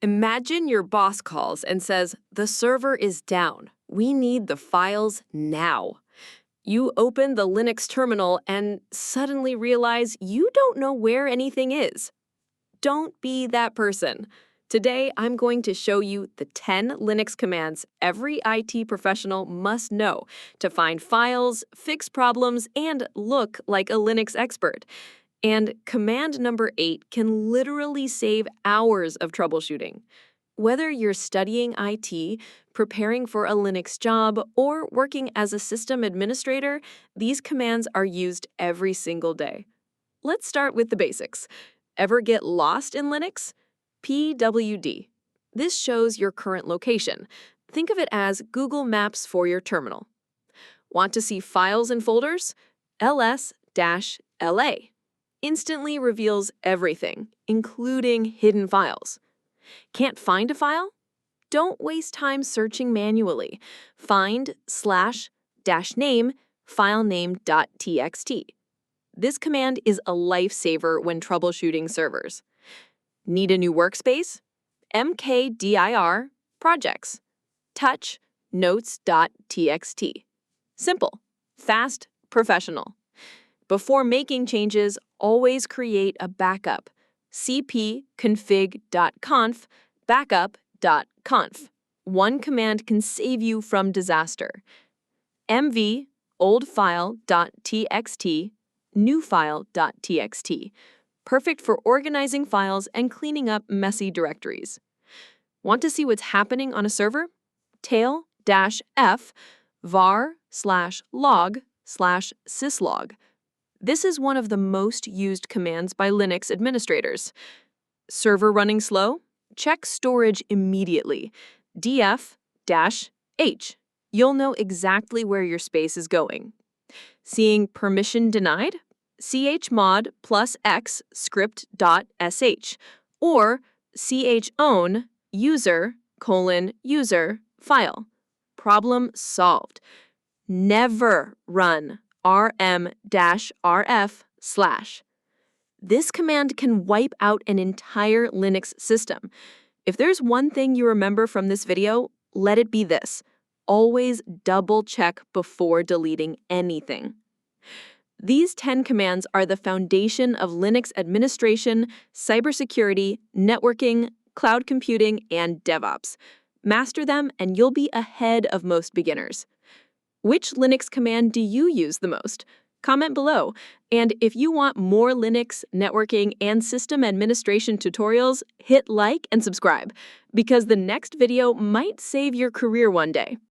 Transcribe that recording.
Imagine your boss calls and says, "The server is down. We need the files now." You open the Linux terminal and suddenly realize you don't know where anything is. Don't be that person. Today, I'm going to show you the 10 Linux commands every IT professional must know to find files, fix problems, and look like a Linux expert. And command number 8 can literally save hours of troubleshooting. Whether you're studying IT, preparing for a Linux job, or working as a system administrator, these commands are used every single day. Let's start with the basics. Ever get lost in Linux? PWD. This shows your current location. Think of it as Google Maps for your terminal. Want to see files and folders? ls-la instantly reveals everything, including hidden files. Can't find a file? Don't waste time searching manually. Find /-name filename.txt. This command is a lifesaver when troubleshooting servers. Need a new workspace? mkdir projects. Touch notes.txt. Simple, fast, professional. Before making changes, always create a backup. cpconfig.conf backup.conf. One command can save you from disaster. mv oldfile.txt newfile.txt. Perfect for organizing files and cleaning up messy directories. Want to see what's happening on a server? tail-f var/log/syslog. This is one of the most used commands by Linux administrators. Server running slow? Check storage immediately. df-h. You'll know exactly where your space is going. Seeing permission denied? chmod +x script.sh or chown user:user file. Problem solved. Never run rm-rf/. This command can wipe out an entire Linux system. If there's one thing you remember from this video, let it be this. Always double-check before deleting anything. These 10 commands are the foundation of Linux administration, cybersecurity, networking, cloud computing, and DevOps. Master them and you'll be ahead of most beginners. Which Linux command do you use the most? Comment below. And if you want more Linux, networking, and system administration tutorials, hit like and subscribe, because the next video might save your career one day.